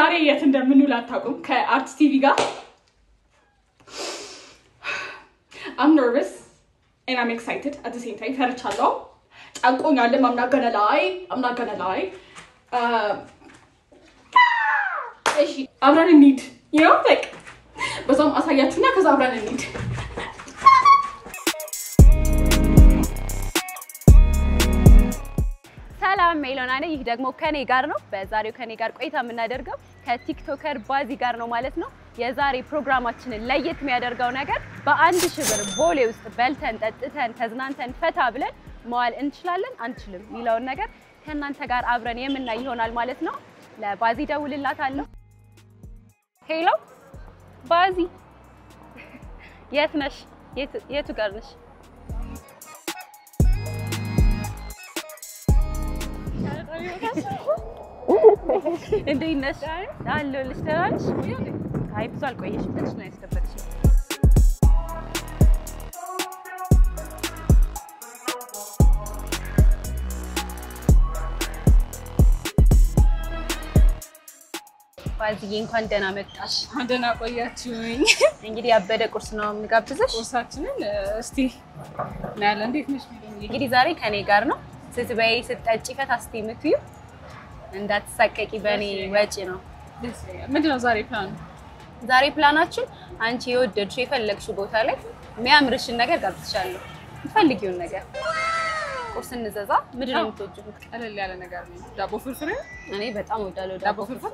ዛሬ የት እንደምንውል አታውቁም ከአርትስ ቲቪ ጋር I'm nervous and I'm excited at the same time ፈርቻለሁ ጫንቆኛል I'm not gonna lie እሺ አብረን እንሂድ you know like በዛም አሳያችሁና ከዛ አብረን እንሂድ ሰላም ሜሎና ነኝ ይህ ደግሞ ከኔ ጋር ነው በዛሬው ከኔ ጋር ቆይታ የምናደርገው ከቲክቶከር ባዚ ጋር ነው ማለት ነው የዛሬ ፕሮግራማችንን ለየት የሚያደርገው ነገር በአንድ ሺህ ብር ቦሌ ውስጥ በልተን ጠጥተን ተዝናንተን ፈታ ብለን መዋል እንችላለን አንችልም የሚለውን ነገር ከእናንተ ጋር አብረን የምናይ ይሆናል ማለት ነው ለባዚ ደውልላታለሁ ሄሎ ባዚ የት ነሽ የቱ ጋር ነሽ እንዴት ነሽ አለሁልሽ ተራንሽ አይ ብዙ አልቆየሽም ትንሽ ነው ያስደበቅሽኝ ባዚ እንኳን ደህና መጣሽ ደህና ቆያችሁኝ እንግዲህ ያበደ ቁርስ ነው የምጋብዝሽ ቁርሳችንን እስቲ ናለ እንዴት ነሽ እንግዲህ ዛሬ ከኔ ጋር ነው ስትበይ ስትጠጪ ፈታስቲ ምትዩ እንዳትሳቀቂ በኔ ወጪ ነው ምንድነው ዛሬ ፕላናችን አንቺ የወደድሽው የፈለግሽው ቦታ ላይ የሚያምርሽን ነገር ጋብዝሻለሁ ትፈልጊውን ነገር ቁርስ እንዘዛ ምንድነው የምትወጂው ቀለል ያለ ነገር ነው ዳቦ ፍርፍር እኔ በጣም ወዳለሁ ዳቦ ፍርፍር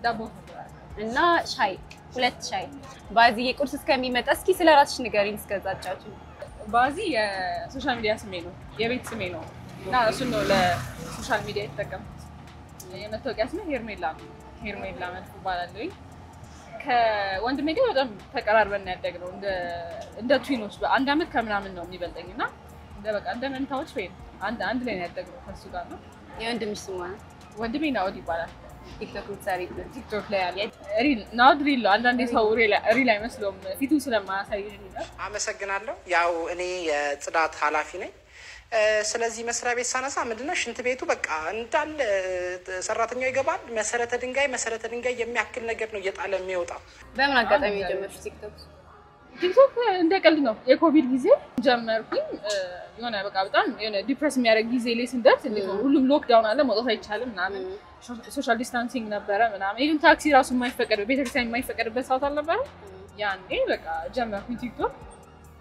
ዳቦ ፍርፍር እና ሻይ ሁለት ሻይ ባዚ የቁርስ እስከሚመጣ እስኪ ስለራስሽ ንገሪኝ እስከዛጫችሁ ባዚ የሶሻል ሚዲያ ስሜ ነው የቤት ስሜ ነው እና እሱ ነው ለሶሻል ሚዲያ የተጠቀምኩት የመታወቂያ ስሜ ሄርሜላ መልኩ ባላለኝ ከወንድሜ ጋር በጣም ተቀራርበን ያደግነው እንደ ትዊኖች በአንድ አመት ከምናምን ነው የሚበልጠኝና እንደ መንታዎች ወይ አንድ ላይ ያደግነው ከሱ ጋር ነው የወንድምሽ ስሙ ወንድሜ ናውድ ይባላል ቲክቶክ ላይ ቲክቶክ ላይ ያለ ናውድ ሪል አንዳንዴ ሰው ሪል አይመስለውም ፊቱ ስለማያሳየኝ ነው አመሰግናለሁ ያው እኔ የጽዳት ኃላፊ ነኝ ስለዚህ መስሪያ ቤት ሳነሳ ምንድነው ሽንት ቤቱ በቃ እንዳለ ሰራተኛው ይገባል መሰረተ ድንጋይ የሚያክል ነገር ነው እየጣለ የሚወጣው በምን አጋጣሚ ጀመርሽ ቲክቶክ እንደቀልድ ነው የኮቪድ ጊዜ ጀመርኩኝ የሆነ በቃ በጣም የሆነ ዲፕረስ የሚያደርግ ጊዜ ላይ ስንደርስ ሁሉም ሎክዳውን አለ መውጣት አይቻልም ምናምን ሶሻል ዲስታንሲንግ ነበረ ምናምን ኢቭን ታክሲ ራሱ የማይፈቀድ ቤተክርስቲያን የማይፈቀድበት ሰዓት አልነበረ ያኔ በቃ ጀመርኩኝ ቲክቶክ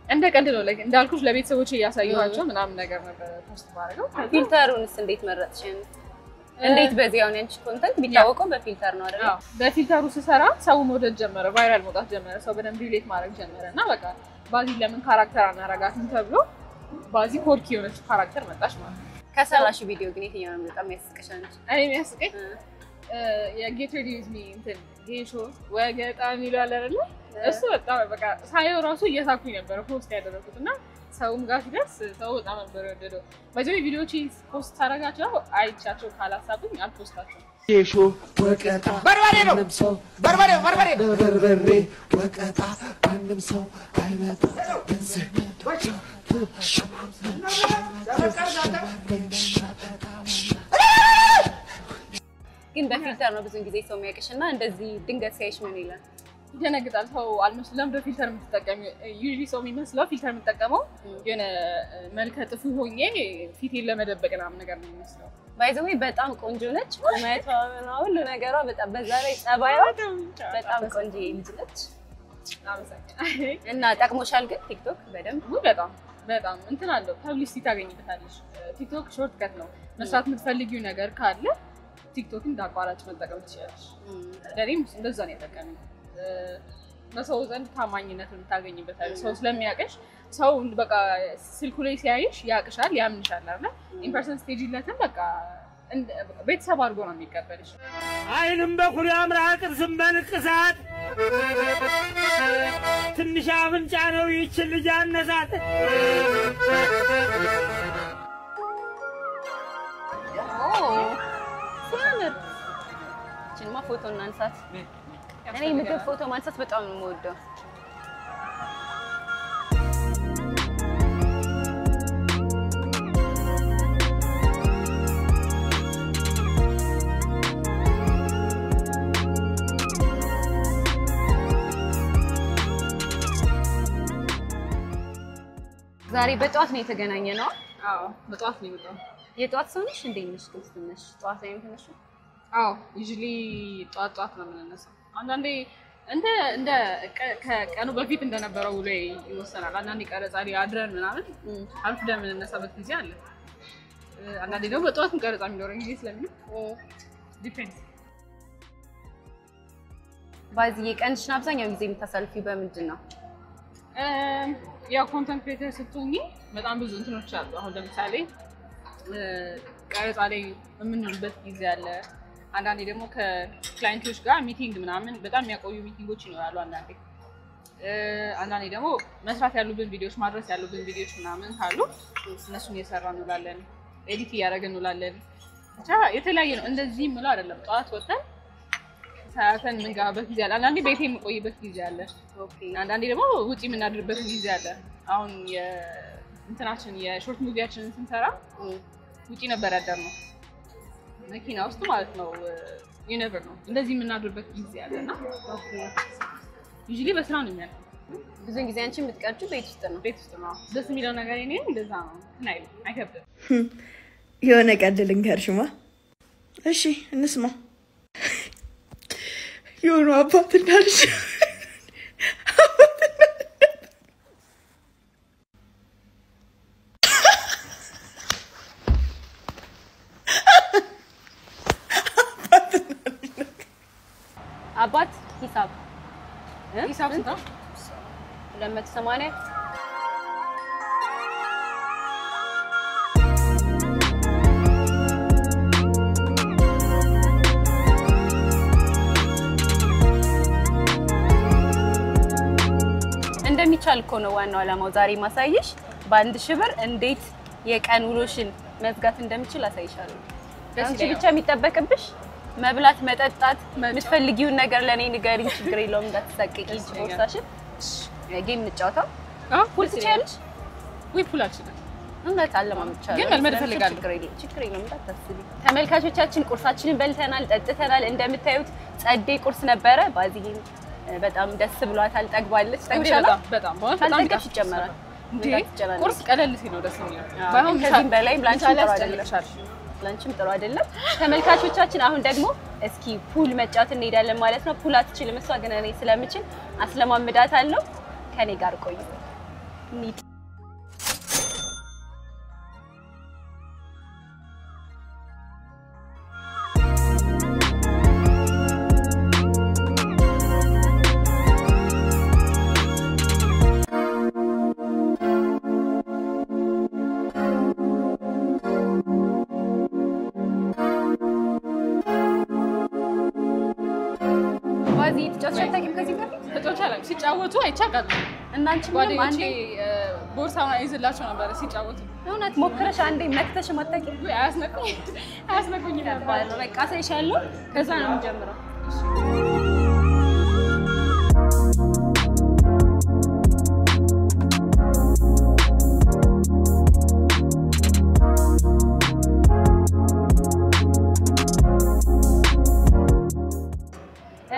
እንደቀልድ ነው like እንዳልኩሽ ለቤተሰቦቼ ያሳየኋቸው ምናምን ነገር ነበር ፖስት ባደረገው ፊልተሩንስ እንዴት መረጥሽ እንዴት በዚያውን አንቺ ኮንተንት ቢታወቀው በፊልተር ነው አይደል በፊልተሩ ሲሰራ ሰው መውደድ ጀመረ ቫይራል መውጣት ጀመረ ሰው በደንብ ሪሌት ማድረግ ጀመረና በቃ ባዚ ለምን ካራክተር አናረጋትም ተብሎ ባዚ ኮርኪ የሆነች ካራክተር መጣች ማለት ነው ከሰራሽ ቪዲዮ ግን የትኛው ነው በጣም ያስቀሻል እኔ የሚያስቀኝ የጌት ሬዲ ዊዝ ሚ እንትን ጌሾ ወገጣም ይላል አይደል እሱ በጣም በቃ ሳይው ራሱ እየሳኩኝ ነበር ፖስት ያደረኩትና ሰውም ጋር ሲደርስ ሰው በጣም ነበር ወደደው በዚህ ቪዲዮዎች ፖስት ታረጋቸው አይቻቸው ካላሳቁኝ አልፖስታቸው ጌሾ ወቀጣ በርበሬ ነው በርበሬ ወቀጣ አንድም ሰው አይመጣ ግን በፊልተር ነው ብዙ ጊዜ ሰው የሚያቀሽና እንደዚህ ድንገት ሳይሽ ምን ይላል ይደነግጣል ሰው አልመስለም በፊልተር የምትጠቀም ዩዥሊ ሰው የሚመስለው ፊልተር የምትጠቀመው የሆነ መልከ ጥፉ ሆኜ ፊቴን ለመደበቅ ምናምን ነገር ነው የሚመስለው ባይ ዘ ዌይ በጣም ቆንጆ ነች ማየቷ ነው ሁሉ ነገሯ በጣም በዛ ላይ ጸባይዋ በጣም ቆንጆ ልጅ ነች እና ጠቅሞሻል ግን ቲክቶክ በደንብ በጣም እንትን አለው ፐብሊሲቲ ታገኝበታለሽ ቲክቶክ ሾርት ከት ነው መስራት የምትፈልጊው ነገር ካለ ቲክቶክ እንዳቋራጭ መጠቀም ትችላለሽ ለኔም እንደዛ ነው የጠቀመኝ በሰው ዘንድ ታማኝነትን ታገኝበታለሽ ሰው ስለሚያቀሽ ሰው በቃ ስልኩ ላይ ሲያይሽ ያቅሻል ያምንሻል አይደል ኢንፐርሰን ስቴጅ ለተን በቃ ቤተሰብ አድርጎ ነው የሚቀበልሽ አይንም በኩል ያምራል ቅርስም በንቅሳት ትንሽ አፍንጫ ነው ይችል ልጅ አነሳት ችንማ ፎቶ እናንሳት እኔ ምግብ ፎቶ ማንሳት በጣም ነው የምወደው ዛሬ በጧት ነው የተገናኘነው አዎ በጧት ነው የመጣው የጧት ሰው ነሽ እንዴ ነሽ ትንሽ ጧት ላይ ምንሽ አዎ ዩዥሊ ጧት ነው የምንነሳው አንዳንዴ እንደ ከቀኑ በፊት እንደነበረው ውሎ ይወሰናል አንዳንዴ ቀረጻ ላይ አድረን ምናምን አርፍደን የምንነሳበት ጊዜ አለ አንዳንዴ ደግሞ በጧት ቀረጻ የሚኖረን ጊዜ ስለሚሆን ዲፔንድ ባዚህ ቀንሽን አብዛኛው ጊዜ የምታሳልፊው በምንድን ነው ያው ኮንተንት ክሬተር ስትሆኚ በጣም ብዙ እንትኖች አሉ አሁን ለምሳሌ ቀረጻ ላይ የምንሆንበት ጊዜ አለ አንዳንዴ ደግሞ ከክላይንቶች ጋር ሚቲንግ ምናምን በጣም የሚያቆዩ ሚቲንጎች ይኖራሉ አንዳንዴ ደግሞ መስራት ያሉብን ቪዲዮዎች ማድረስ ያሉብን ቪዲዮዎች ምናምን ካሉ እነሱን እየሰራን እንውላለን ኤዲት እያደረግን እንውላለን ብቻ የተለያየ ነው እንደዚህ ምለው አይደለም ጠዋት ወጥተን ሰዓትን ምንጋበት ጊዜ አለ አንዳንዴ ቤቴ የምቆይበት ጊዜ አለ አንዳንዴ ደግሞ ውጪ የምናድርበት ጊዜ አለ አሁን የእንትናችን የሾርት ሙቪያችንን ስንሰራ ውጪ ነበር ያደርነው መኪና ውስጥ ማለት ነው you never know እንደዚህ የምናድርበት ጊዜ አለና ዩዥሊ በስራ ነው የሚያልፈው ብዙ ጊዜ አንቺ የምትቀርጪው ቤት ውስጥ ነው ደስ የሚለው ነገር እኔ እንደዛ ነው ናይ አይከብድም የሆነ ቀልድ ልንገርሽማ እሺ እንስማ የሆነ አባት እንዳልሽ አባት ሂሳብ ስንት ነው 280 እንደሚቻል እኮ ነው ዋናው ዓላማው ዛሬ ማሳየሽ በአንድ ሺህ ብር እንዴት የቀን ውሎሽን መዝጋት እንደምችል አሳይሻለሁ አንቺ ብቻ የሚጠበቅብሽ መብላት መጠጣት የምትፈልጊውን ነገር ለኔ ንገሪኝ ችግር የለውም እንዳትሳቀቂ ቦርሳሽን ጌም እንጫወታው ፑል ትችያለሽ ወይ ፑል አልችልም እንዴት አለማምቻለሁ ግን መልመድ ፈልጋለሁ ችግር የለውም እንዳታስቢ ተመልካቾቻችን ቁርሳችንን በልተናል ጠጥተናል እንደምታዩት ጸዴ ቁርስ ነበረ ባዚህም በጣም ደስ ብሏታል ጠግባለች በጣም ካልጠገብሽ ይጨመራል ቁርስ ቀለል ሲል ነው ደስ የሚለው ባይሆን ከዚህም በላይ ላንቺም ጥሩ አይደለም ተመልካቾቻችን አሁን ደግሞ እስኪ ፑል መጫወት እንሄዳለን ማለት ነው ፑል አትችልም እሷ ግን እኔ ስለምችል አስለማምዳታለሁ ከኔ ጋር ቆዩ ኒት ሲጫወቱ አይቻጋሉ እናንቺ ምን አንዴ ቦርሳውን ይዘላችሁ ነበር ሲጫወቱ እውነት ሞክረሽ አንዴ መክተሽ ማጣቂ አያስነኩኝ ነበር በቃ ሳይሻለው ከዛ ነው የምንጀምረው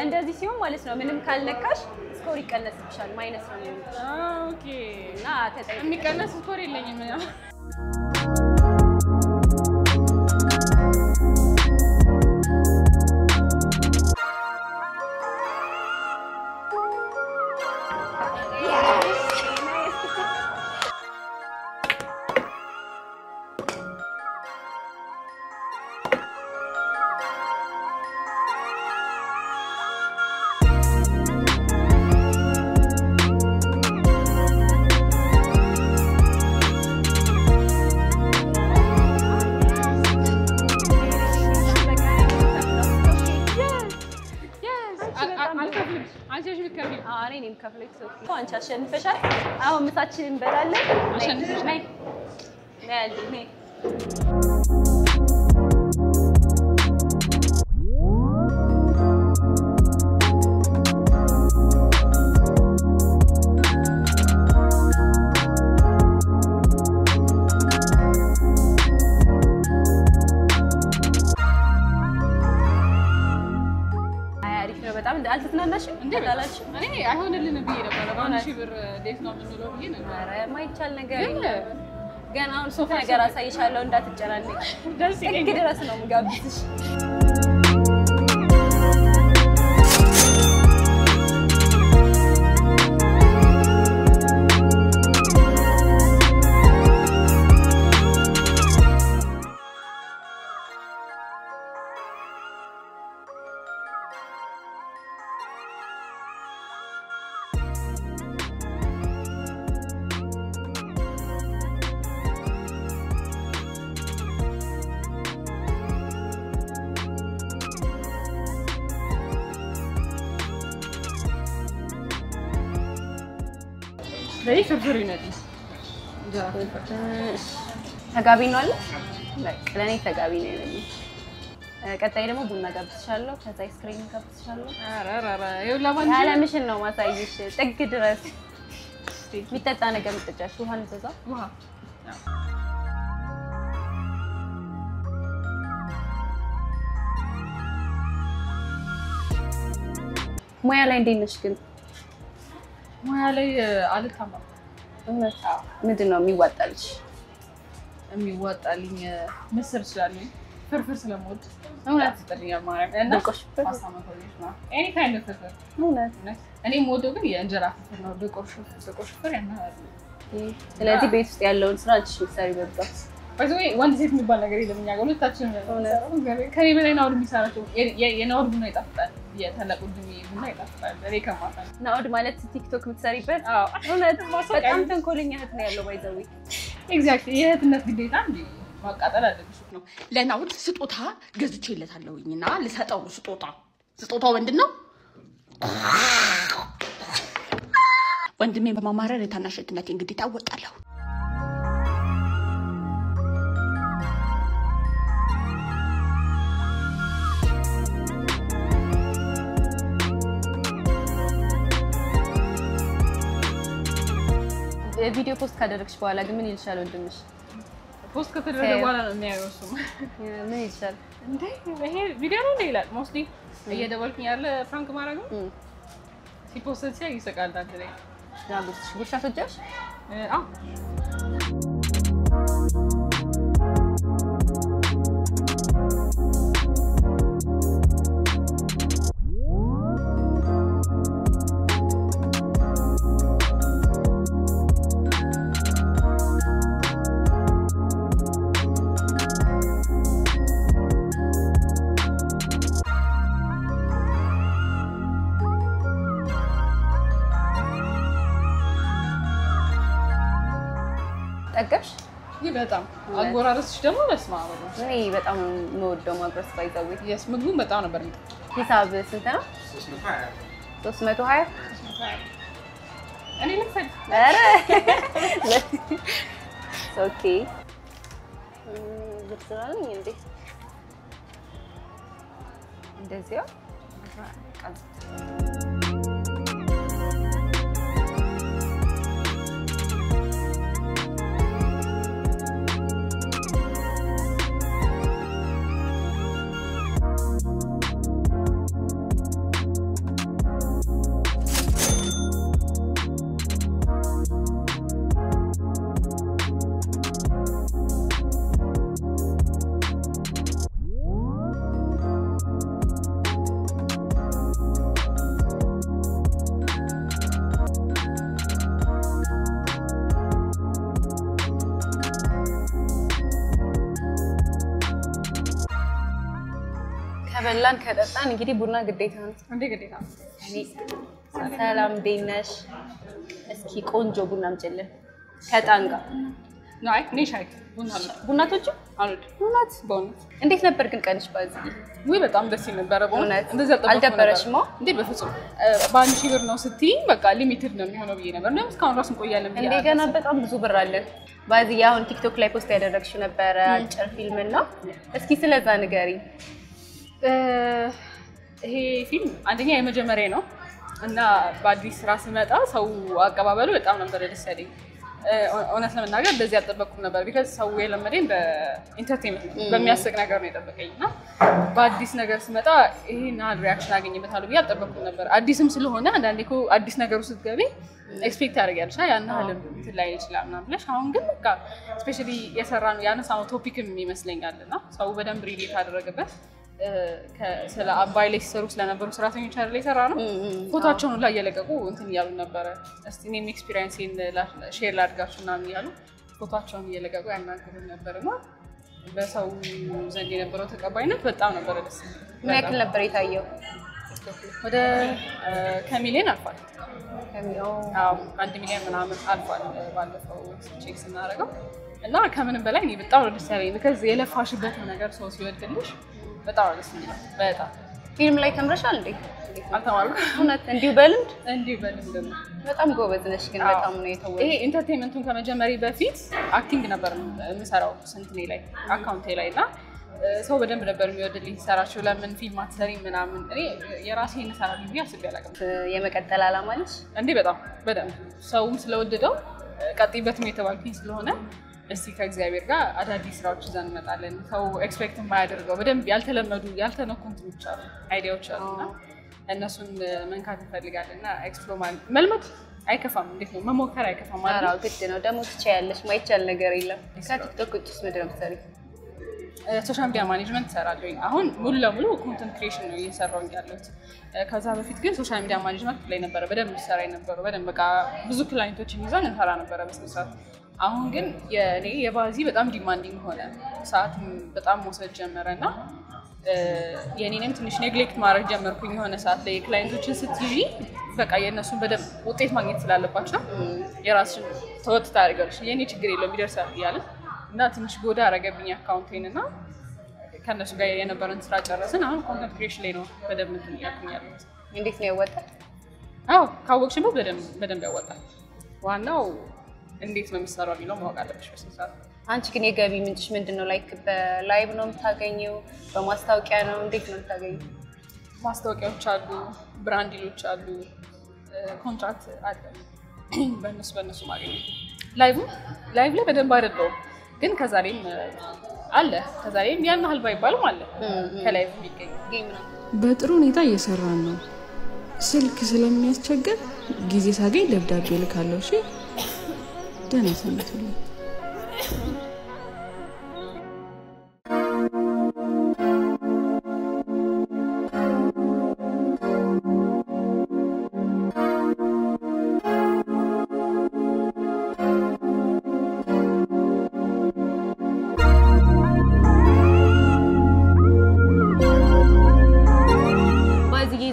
እንደዚህ ሲሆን ማለት ነው ምንም ካልነካሽ ስኮር ይቀነስብሻል ማይነስ ነው የሚሆነው ኦኬ እና ተጠይቀኝ የሚቀነስ ስኮር የለኝም ነው እኔም ከፍለክ ሶፊ አንቺ አሸንፈሻል አሁን ምሳችንን እንበላለን አሸንፈሻል ነይ ነይ በጣም አልተዝናናሽም እንዴ አላልሽ እኔ አይሆንልንም ብዬ ነበር በአንድ ሺህ ብር እንዴት ነው የምንለው ብዬ ነበር ኧረ የማይቻል ነገር ገና አሁን ሶፋ ነገር አሳይሻለሁ እንዳትጨናነቂ ደስ ጥግ ድረስ ነው የምጋብዝሽ ለይ ፍርፍር ይነዲ ተጋቢ ነው አለ ለኔ ተጋቢ ነው ያለኝ ቀጣይ ደግሞ ቡና ጋብዝሻለሁ ከዛ አይስክሪም ጋብዝሻለሁ አራራራ ይኸውላ ባንቺ ያለምሽን ነው ማሳይሽ ጥግ ድረስ የሚጠጣ ነገር ምጥጫሽ ውሃ እንዘዛ ውሃ ሙያ ላይ እንዴት ነሽ ግን ሙያ ላይ አልታማም እውነት ምንድን ነው የሚዋጣልሽ የሚዋጣልኝ ምስር ስለኝ ፍርፍር ስለምወድ እውነት ጥሪያ ማርያም እና ፓስታ መኮረኒ ነው ኤኒ ካይንድ ኦፍ ፍርፍር እውነት እኔ የምወደው ግን የእንጀራ ፍርፍር ነው ደቆሽ ፍርፍር ያናል ስለዚህ ቤት ውስጥ ያለውን ስራ አንቺ ምትሰሪ በብዛት ባይዘዌ ወንድ ሴት የሚባል ነገር የለም እኛ ጋር ሁለታችን ከኔ በላይ ናውድ የሚሰራቸው የናውድ ቡና ይጣፍጣል የታላቁ ድሜ ቡና ይጣፍጣል እኔ ከማታ ናውድ ማለት ቲክቶክ የምትሰሪበት እውነት በጣም ተንኮለኛ እህት ነው ያለው ባይዘዌ ኤግዛክትሊ የእህትነት ግዴታ እንዴ ማቃጠል አለብሽ ነው ለናውድ ስጦታ ገዝቼለታለሁኝና ልሰጠው ስጦታው ምንድነው ወንድሜን በማማረር የታናሽነቴ እንግዲህ ታወጣለሁ ቪዲዮ ፖስት ካደረግሽ በኋላ ግን ምን ይልሻል ወንድምሽ ፖስት ከተደረገ በኋላ ነው የሚያየው እሱ ምን ይልሻል እንዴ ይሄ ቪዲዮ ነው እንዴ ይላል ሞስሊ እየደወልኩኝ ያለ ፍራንክ ማድረግ ነው ሲፖስት ሲያይ ይሰቃል አንተ ላይ ያሉሽ ጉርሻ ሰጃሽ አዎ ጠገብሽ በጣም አጎራረስሽ ደግሞ በስማ እኔ በጣም የምወደው ማጉረስ ባይዘው የስ ምግቡን በጣም ነበር ሂሳብ ስንት ነው 320 እኔ ልክፈል ኧረ ኦኬ ዝርዝራለኝ እንዴ እንደዚህ ከበላን ከጠጣን እንግዲህ ቡና ግዴታ ነው እንዴ ግዴታ ሰላም ዴነሽ እስኪ ቆንጆ ቡና አምጪልን ከጣን ጋር ናይ ነሻይ ቡናቶቹ አሉት ቡናት በእውነት እንዴት ነበር ግን ቀንሽ ባዚ ወይ በጣም ደስ ይነበረ በእውነት እንደዛ አልደበረሽም እንዴ በፍጹም በአንድ ሺህ ብር ነው ስትይ በቃ ሊሚትድ ነው የሚሆነው ብዬ ነበር ነው እስካሁን ራስ እንቆያለን ብዬ እንደገና በጣም ብዙ ብር አለን ባዚ አሁን ቲክቶክ ላይ ፖስት ያደረግሽው ነበር አጭር ፊልም ነው እስኪ ስለዛ ንገሪ ይሄ ፊልም አንደኛ የመጀመሪያ ነው እና በአዲስ ስራ ስመጣ ሰው አቀባበሉ በጣም ነበር ደስ ያለኝ እውነት ለመናገር እንደዚህ አልጠበቅኩም ነበር ቢካዝ ሰው የለመደኝ በኢንተርቴይንመንት ነው በሚያስቅ ነገር ነው የጠበቀኝና በአዲስ ነገር ስመጣ ይሄን አል ሪአክሽን አገኝበታለሁ ብዬ አልጠበቅኩም ነበር አዲስም ስለሆነ አንዳንዴ እኮ አዲስ ነገር ውስጥ ስትገቢ ኤክስፔክት ያደርጋልሽ ያን ያህልም እንትን ላይ ይችላል ምናምን ብለሽ አሁን ግን በቃ ስፔሻሊ የሰራነው ያነሳነው ቶፒክም ይመስለኛልና ሰው በደንብ ሪሌት አደረገበት ስለ አባይ ላይ ሲሰሩ ስለነበሩ ሰራተኞች አይደል የሰራነው ፎቶአቸውን ላይ እየለቀቁ እንትን እያሉ ነበረ እስቲ እኔም ኤክስፒሪየንሴን ሼር ላድርጋችሁ ምናምን እያሉ ፎቶአቸውን እየለቀቁ ያናግሩ ነበርና በሰው ዘንድ የነበረው ተቀባይነት በጣም ነበር ደስ ምን ያክል ነበር የታየው ወደ ከሚሊዮን አልፏል አዎ 1 ሚሊዮን ምናምን አልፏል ባለፈው ቼክ ስናደርገው እና ከምንም በላይ እኔ በጣም ደስ ያለኝ because የለፋሽበት ነገር ሰው ሲወድልሽ በጣም ደስ ይላል በጣም ፊልም ላይ ተምረሻል እንዴ አልተማርኩም እውነት እንዲሁ በልምድ ነው በጣም ጎበዝ ነሽ ግን በጣም ነው የተወው ይሄ ኢንተርቴይንመንቱን ከመጀመሪ በፊት አክቲንግ ነበር የምሰራው ስንትኔ ላይ አካውንቴ ላይ እና ሰው በደንብ ነበር የሚወድልኝ ሰራችሁ ለምን ፊልም አትሰሪ ምናምን እኔ የራሴን ሰራልኝ ብዬ አስቤ አላውቅም የመቀጠል ዓላማ ነሽ እንዴ በጣም በደንብ ሰውም ስለወደደው ቀጥይበትም የተባልኩኝ ስለሆነ እስቲ ከእግዚአብሔር ጋር አዳዲስ ስራዎች ይዘን እንመጣለን ሰው ኤክስፔክት የማያደርገው በደንብ ያልተለመዱ ያልተነኩ እንትኖች አሉ አይዲያዎች አሉና እነሱን መንካት እንፈልጋለንና ኤክስፕሎር መልመድ አይከፋም እንዴት ነው መሞከር አይከፋም ማለት ነው ግድ ነው ደግሞ ትችያለሽ ማይቻል ነገር የለም ከቲክቶክ ውጭስ ምንድነው የምትሰሪው ሶሻል ሚዲያ ማኔጅመንት እሰራለሁ አሁን ሙሉ ለሙሉ ኮንተንት ክሪኤሽን ነው እየሰራሁኝ ያለሁት ከዛ በፊት ግን ሶሻል ሚዲያ ማኔጅመንት ላይ ነበር በደንብ ሰራ ነበር በደንብ በቃ ብዙ ክላይንቶችን ይዘን እንሰራ ነበር በስንት አሁን ግን የኔ የባዚ በጣም ዲማንዲንግ ሆነ ሰዓት በጣም መውሰድ ጀመረና የኔንም ትንሽ ኔግሌክት ማድረግ ጀመርኩኝ የሆነ ሰዓት ላይ ክላይንቶችን ስትይዢ በቃ የነሱን በደንብ ውጤት ማግኘት ስላለባቸው የራስሽን ተወጥ ታደርጋለሽ የኔ ችግር የለውም ይደርሳል ይያለ እና ትንሽ ጎዳ አረገብኝ አካውንቴን እና ከነሱ ጋር የነበረን ስራ ጨረስን አሁን ኮንተንት ክሪኤሽን ላይ ነው በደንብ እንትን እያልኩኝ ያለሁት እንዴት ነው ያወጣል አዎ ካወቅሽበት በደንብ ያወጣል ዋናው እንዴት ነው የሚሰራው ቢለው ማወቅ አለብሽ በስንት አንቺ ግን የገቢ ምንጭሽ ምንድነው ላይክ በላይቭ ነው የምታገኘው በማስታወቂያ ነው እንዴት ነው የምታገኘው ማስታወቂያዎች አሉ ብራንዲሎች አሉ ኮንትራክት አለ በእነሱ ማግኘት ላይቭ ላይ በደንብ አይደለም ግን ከዛሬም አለ ከዛሬም ያን ያህል ባይባልም አለ ከላይቭ የሚገኝ ጌም ነው በጥሩ ሁኔታ እየሰራን ነው ስልክ ስለሚያስቸግር ጊዜ ሳገኝ ደብዳቤ ልካለሁ እሺ ደህና ሰንብቱልኝ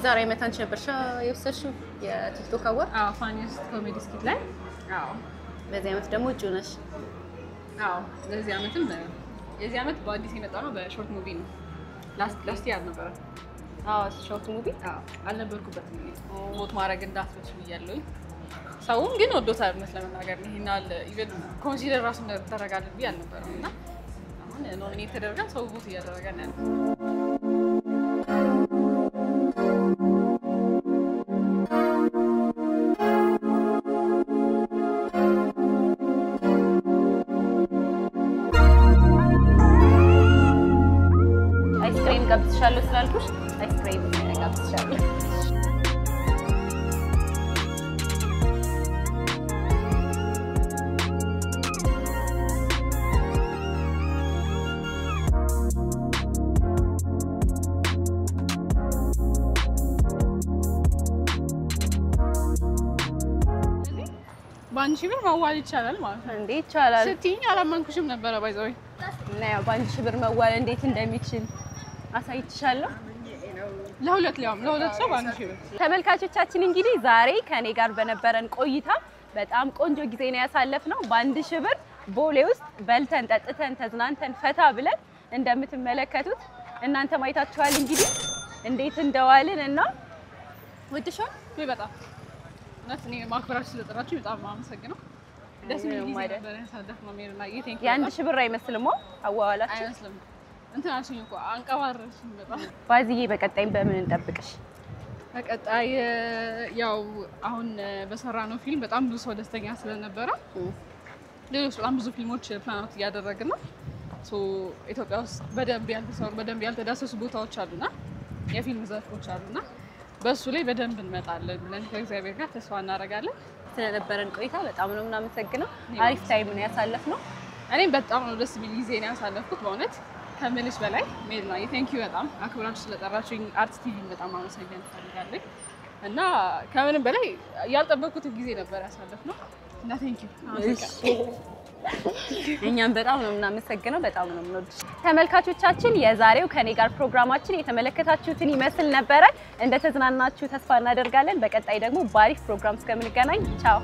ዛሬ መታንች ነበርሻ የወሰድሽው የቲክቶክ አዋር ፋኒስ ኮሜዲ ስኪት ላይ በዚህ አመት ደግሞ እጩ ነሽ ለዚህ አመትም የዚህ አመት በአዲስ የመጣ ነው በሾርት ሙቪ ነው ላስት ያር ነበረ ሾርት ሙቪ አልነበርኩበትም ሞት ማድረግ እንዳትፈሽ ብያለሁኝ ሰውም ግን ወዶታል ለመናገር ነው ይሄናል ኢቨን ኮንሲደር ራሱ ተደረጋልን ብዬ አልነበረም እና አሁን ኖሚኔት ተደረጋ ሰው ቮት እያደረገ ነው ያለው ጋብዝሻለሁ ስላልኩሽ አይስክሬም ጋብዝሻለሁ ባንቺ ብር መዋል ይቻላል ማለት ነው እንዴ ይቻላል ስትይኝ አላመንኩሽም ነበር ባይዘው እና ያው ባንቺ ብር መዋል እንዴት እንደሚችል አሳይቻለሁ ለሁለት ሰው ባንቺ ብር ተመልካቾቻችን እንግዲህ ዛሬ ከኔ ጋር በነበረን ቆይታ በጣም ቆንጆ ጊዜ ነው ያሳለፍነው ባንድ ሺህ ብር ቦሌ ውስጥ በልተን ጠጥተን ተዝናንተን ፈታ ብለን እንደምትመለከቱት እናንተ ማይታችኋል እንግዲህ እንዴት እንደዋልን እና ወድሻል በጣም ነፍኔ ማክበራችሁ ስለጠራችሁ በጣም አመሰግናለሁ ደስ የሚል ጊዜ ነበር ያሳለፍነው ሜሪና ቴንክ ዩ የአንድ ሺህ ብር አይመስልም አዋዋላችሁ አይመስልም እንትን አልሽኝ እኮ አንቀባረርሽኝ በጣም ባዚዬ በቀጣይም በምን እንጠብቅሽ በቀጣይ ያው አሁን በሰራነው ፊልም በጣም ብዙ ሰው ደስተኛ ስለነበረ ሌሎች በጣም ብዙ ፊልሞች ፕላን እያደረግን ነው። ኢትዮጵያ ውስጥ በደንብ ያልተዳሰሱ ቦታዎች አሉና የፊልም ዘርፎች አሉና በሱ ላይ በደንብ እንመጣለን ብለን ከእግዚአብሔር ጋር ተስፋ እናደርጋለን። ስለነበረን ቆይታ በጣም ነው የምናመሰግነው። አሪፍ ታይም ነው ያሳለፍነው። እኔም በጣም ነው ደስ የሚል ጊዜ ነው ያሳለፍኩት በእውነት ከምልሽ በላይ ሜልና ቴንክ ዩ በጣም አክብራችሁ ስለጠራችሁኝ አርት ቲቪ በጣም አመሰግናለሁ ፈልጋለሁ እና ከምንም በላይ ያልጠበቅኩት ጊዜ ነበር ያሳለፍነው እና ቴንክ ዩ እኛም በጣም ነው የምናመሰግነው። በጣም ነው የምንወድሽ። ተመልካቾቻችን የዛሬው ከኔ ጋር ፕሮግራማችን የተመለከታችሁትን ይመስል ነበረ። እንደተዝናናችሁ ተስፋ እናደርጋለን። በቀጣይ ደግሞ በአሪፍ ፕሮግራም እስከምንገናኝ ቻው።